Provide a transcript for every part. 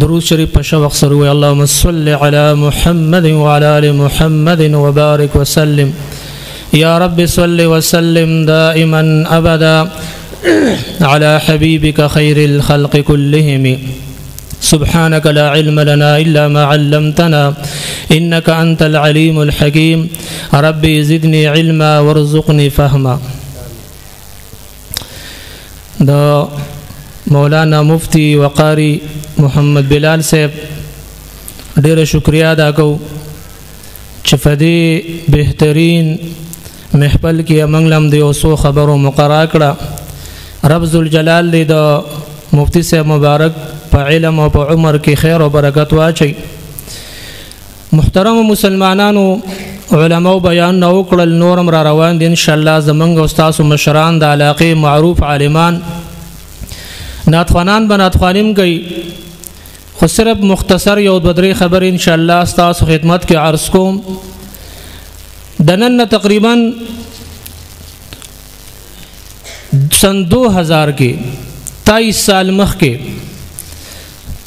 درود شریف په شوق سره وي اللهم صل على محمد وعلى ال محمد وبارك وسلم يا رب صل وسلم دائما ابدا على حبيبك خير الخلق كلهم سبحانك لا علم لنا الا ما علمتنا انك انت العليم الحكيم ربي زدني علما وارزقني فهما. دا مولانا مفتی وقاری محمد بلال صاحب ډیره شکریا ادا کو چې فدی بهترین محفل کې امنګلم دی او سو خبرو مقرره کړه. رب ذوالجلال دې د مفتی صاحب مبارک په علم او په عمر کې خیر او برکت واچي. محترم مسلمانانو علماء بیان نو کړل نورم را روان دي ان شاء الله زمنګ استاد مشران د علاقه معروف عالمان ناتخوانان بناتخوانیم کوي خو صرف مختصر یو بدري خبر ان شاء الله استاسو خدمت کې عرض کوم. دنن تقریبا سن 2000 کې 23 سال مخکې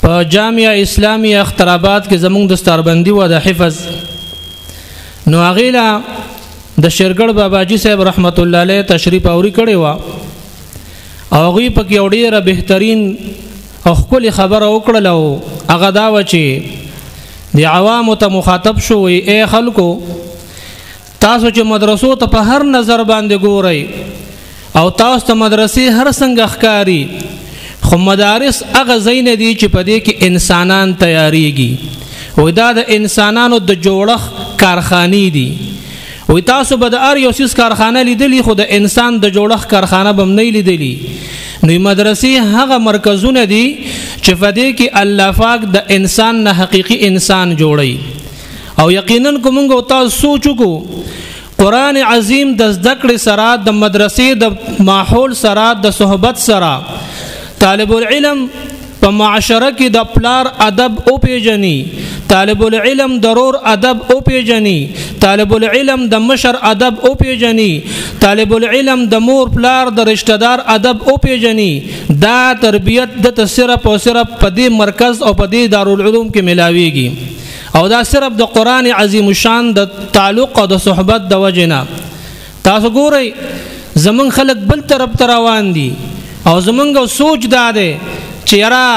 په جامعه اسلامی اخترابات کې زمونږ دستاربندي و د حفظ نو اغیلا د شرګړ باباجي صاحب رحمت الله علیه تشریف اوري کړي وا او غي په کې ډیره بهترین او خپل خبره وکړه او هغه دا و چې د عوامو ته مخاطب شو اے خلکو تاسو چې مدرسو ته په هر نظر باندې ګورئ او تاسو ته مدرسې هر څنګه ښکاری خو مدارس هغه ځای نه دي چې په دې کې انسانان تیاریږي وای دا د انسانانو د جوړښت کارخانې دي. وای تاسو به د ار یو سیس کارخانه لیدلی خو د انسان د جوړښت کارخانه بم نه لیدلی. نو مدرسې هغه مرکزونه دي چې په دې کې الله پاک د انسان نه حقيقي انسان جوړي. او یقینا کومګو تاسو سوچو کو قرآن عظیم د ذکر سره د مدرسې د ماحول سره د صحبت سره طالب العلم په معاشره کې د پلار ادب او پیجنی طالب العلم ضرور ادب او پیجنی طالب العلم د مشر ادب او پیجنی طالب العلم د مور پلار د رشتہ دار ادب او پیجنی. دا تربیت د صرف او صرف په دې مرکز او په دې دارالعلوم کې ملاويږي او دا صرف د قرآن عظیم شان د تعلق او د صحبت د وجنه. تاسو ګورئ زمون خلق بل طرف روان دي او زمونږ سوچ دا ده چې یاره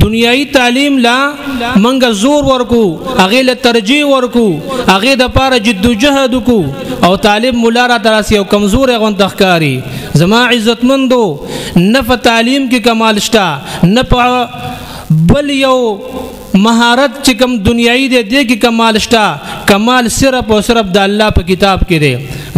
دنیاوی تعلیم لا منګه زور ورکو هغه له ترجیح ورکو هغه د پاره جدوجہد کو او طالب مولا را تراسی او کمزور غون تخکاری. زما عزتمندو نه په تعلیم کې کمال شتا نه په بل یو مهارت چې کم دنیاوی دې کې کمال شتا. کمال صرف او صرف د الله په کتاب کې دی.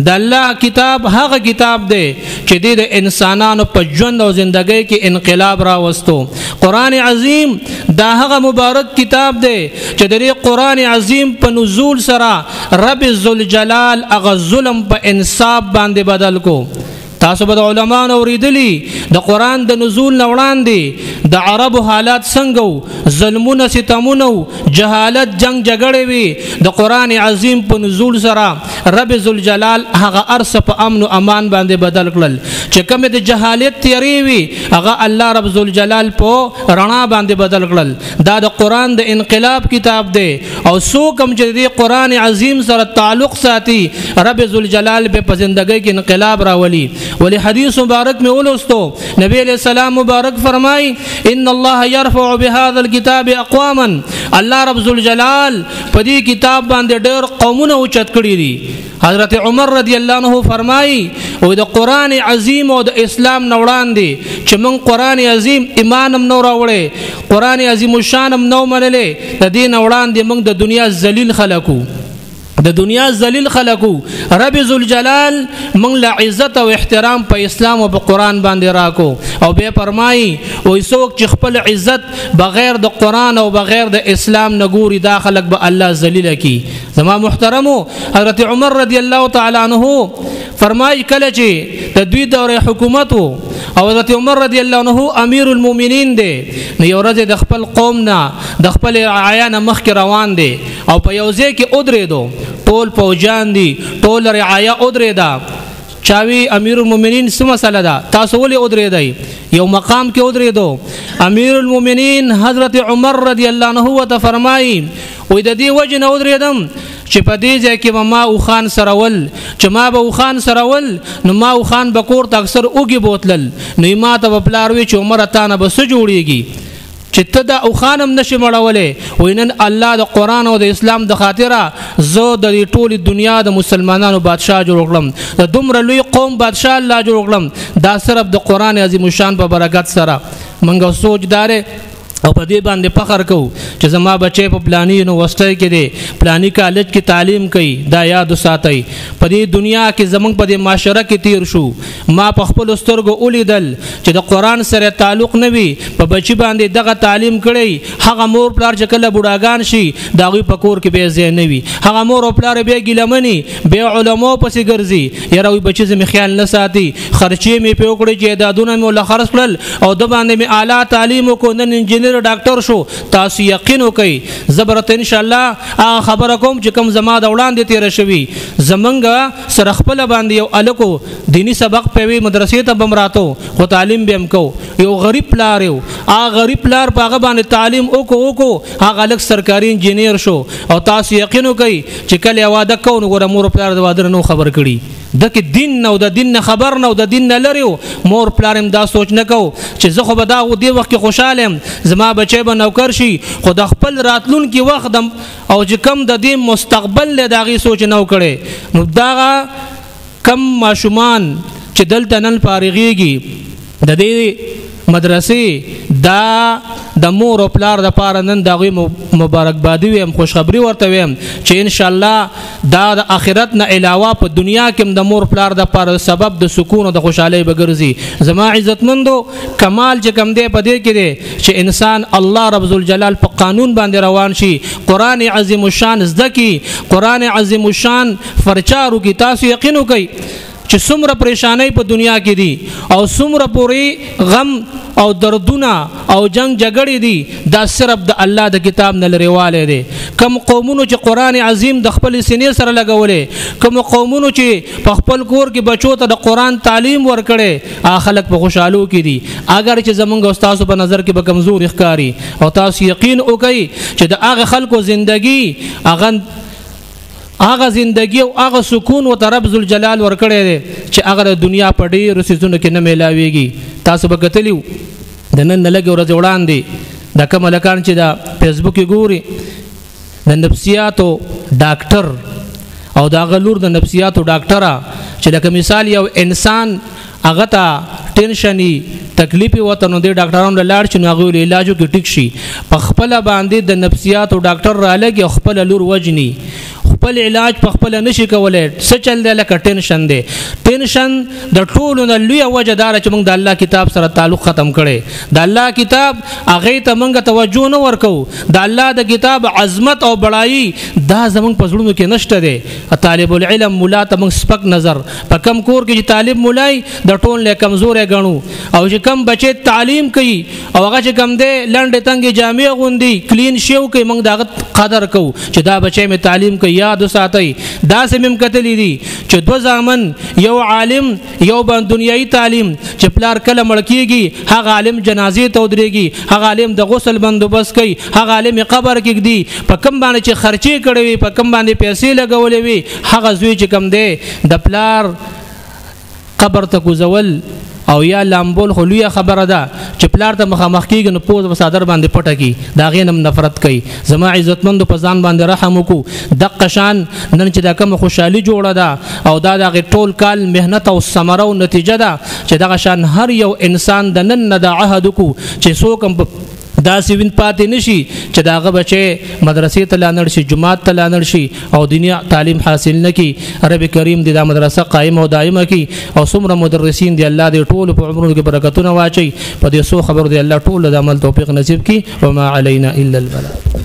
د الله کتاب هغه کتاب دی چې د انسانانو په ژوند او ژوندۍ کې انقلاب راوستو. قرآن عظیم دا هغه مبارک کتاب دی چې د قرآن عظیم په نزول سره رب ذوالجلال هغه ظلم په انصاف باندې بدل کو. تاسو به علماء اوریدلی د قرآن د نزول نوړاندې د عربو حالات څنګه ظلمونه ستمونه جهالت جنگ جګړې وي د قرآن عظیم په نزول سره رب ذوالجلال هغه ارس په امن او امان باندې بدل کړل. چې کوم د جهالت تیری وي هغه الله رب ذوالجلال په رڼا باندې بدل کړل. دا د قرآن د انقلاب کتاب دی او سو کوم چې د قرآن عظیم سره تعلق ساتي رب ذوالجلال به په ژوندۍ کې انقلاب راولي. ولی حدیث مبارک میں اولستو نبی علیہ السلام مبارک فرمائی ان اللہ یرفع بهذا الكتاب اقواما اللہ رب ذوالجلال پدی کتاب باندې ډېر قومونه اوچت کړي دي. حضرت عمر رضی الله عنه فرمائی او د قرآن عظیم او د اسلام نوړان دي چې من قرآن عظیم ایمانم نو راوړې قرآن عظیم شانم نو منلې د دین نوړان دي موږ د دنیا ذلیل خلقو د دنیا ذلیل خلقو. رب ذوالجلال موږ له عزت او احترام په اسلام او په قرآن باندې راکو او به فرمایي وای څوک چې خپل عزت بغیر د قرآن او بغیر د اسلام نه ګوري دا خلق به الله ذلیل کی. زما محترمو حضرت عمر رضی الله تعالی عنہ فرمایي کله چې د دوی دوره حکومت او حضرت عمر رضی الله عنه امیر المؤمنین دی نو یو ورځ د خپل قوم نه د خپل عیان مخ کې روان دی او په یو ځای کې ودرېدو ټول فوجان دي ټول رعایا ودرېدا چاوي امیر المؤمنین څه مسله ده تاسو ولې ودرېدای یو مقام کې ودرېدو امیر المؤمنین حضرت عمر رضی الله عنه وته فرمایي وې د دې وجه نه ودرېدم چې په دې ځای کې ما او خان سرول چې ما به او خان سرول نو ما او خان بکور ته اکثر اوږي بوتلل نو ما ته پلار وی چې عمر ته نه بس جوړيږي چې ته دا او خانم نشي مړولې وینن الله د قران او د اسلام د خاطره زه د ټولي دنیا د مسلمانانو بادشاه جوړ کړم د دومره لوی قوم بادشاه الله جوړ کړم دا صرف د قران عظیم شان په برکت سره منګو سوچدار او په دې باندې فخر کو چې زما بچي په پلاني یونیورسيټي کې دي پلاني کالج کې تعلیم کوي دا یاد ساتي په دې دنیا کې زمونږ په دې معاشره کې تیر شو ما په خپل سترګو ولیدل چې د قران سره تعلق نه وي په بچي باندې دغه تعلیم کړي هغه مور پلار چې کله بوډاګان شي دا غي پکور کې به زین نه وي هغه مور او پلار به ګلمني به علماء پسې ګرځي یاره وي بچي زمي خیال نه ساتي خرچې می په وکړي چې دادونه مې ول خرڅ کړل او د باندې می اعلی تعلیم کو نن انجینر ډاکټر شو تاسو یقین وکئ زبرت ان شاء الله خبر کوم چې کوم زما د وړاندې تیر شوی زمنګ سره خپل باندې یو الکو دینی سبق په مدرسې ته بمراتو خو تعلیم به هم کو یو غریب پلار یو غریب پلار په هغه باندې تعلیم وکړو هغه الک سرکاري انجینیر شو او تاسو یقین وکئ چې کله واده کو نو ګور مور پلار د واده نو خبر کړي دغه دین نو د دین خبر نو د دین لریو مور پلارم دا سوچ نه کو چې زه خو به دا دی وخت خوشاله زما بچي به نوکر شي خو د خپل راتلون کې وخت او چې کم د دې مستقبل له داغي سوچ نو کړي نو دا کم ماشومان چې دلته نن فارغيږي د دې مدرسې دا د مور او پلار د پاره نن دغه مبارکبادي ويم خوشخبری ورته ويم چې ان شاء الله دا د آخرت نه علاوه په دنیا کې د مور پلار د پاره سبب د سکون او د خوشحالي بګرځي زما عزتمندو کمال چې کم دی په دې کې دی چې انسان الله رب الجلال په قانون باندې روان شي قران عظیم الشان زدکی قران عظیم الشان فرچارو کی تاسو یقین وکئ چې څومره پریشانای په دنیا کې دي او څومره پوری غم او دردونه او جنگ جګړې دي دا صرف د الله د کتاب نه لريواله دي کوم قومونو چې قران عظیم د خپل سینې سره لګولې کوم قومونو چې په خپل کور کې بچو ته د قران تعلیم ورکړي خلک په خوشحالو کې دي اگر چې زمونږ استاد په نظر کې به کمزور ښکاری او تاسو یقین وکئ چې د هغه خلکو ژوندۍ هغه زندگی او هغه سکون او رب ذل جلال ورکړی دی چې هغه دنیا په ډیرو سيزونو کې نه ملاويږي تاسو به کتلیو د نن لګي ورځ وړاندې د کوم لکان چې دا فیسبوک کې ګوري د نفسیاتو ډاکټر او دا غلور د نفسیاتو ډاکټرا چې لکه مثال یو انسان هغه ته ټینشنی تکلیف وته نو د ډاکټرانو لاړ چې نو غوړي علاجو کې ټیک شي په خپل باندې د نفسیاتو ډاکټر را لګي خپل لور وجني خپل علاج په خپل نشي کولای څه چل دی لکه ټینشن دی ټینشن د ټولو نه لوی وجه دار چې موږ د الله کتاب سره تعلق ختم کړي د الله کتاب هغه ته موږ توجه نه ورکو د الله د کتاب عظمت او بڑای دا زموږ په زړونو کې نشته دی طالب العلم مولا ته موږ سپک نظر په کم کور کې چې طالب مولای د ټول له کمزورې غنو او چې کم بچي تعلیم کوي او هغه چې کم دی لنډ تنګ جامع غوندي کلین شیو کوي موږ دا قدر کو چې دا بچي می تعلیم کوي یاد ساتي دا سمم کتلی دي چې دو ځامن یو عالم یو باندې دنیوي تعلیم چې پلار کله مړکیږي هغه عالم جنازې ته ودرېږي هغه عالم د غسل بندوبست کوي هغه عالم قبر کې دی په کم باندې چې خرچي کړي وي په کم باندې پیسې لګولې وي هغه زوی چې کم دی د پلار قبر ته کوزول او یا لامبول خو لوی خبره ده چې پلار ته مخامخ کیږي نو پوز وسادر باندې پټه کی دا غینم نفرت کوي زما عزتمند په ځان باندې رحم وکړو د قشان نن چې دا کوم خوشحالي جوړه ده او دا د ټول کال مهنت او ثمره او نتیجه ده چې دا قشان هر یو انسان د نن نه د عهد کو چې څوک دا سیوین پاتې نشي چې داغه بچي مدرسې ته لاندړ شي جماعت ته لاندړ شي او دنیا تعلیم حاصل نکي رب کریم دې دا مدرسه قائم او دائمه کی او څومره مدرسین دی الله دې ټول په عمرونو کې برکتونه واچي په دې سو خبر دی الله ټول د عمل توفیق نصیب کی وما علينا الا البلاغ.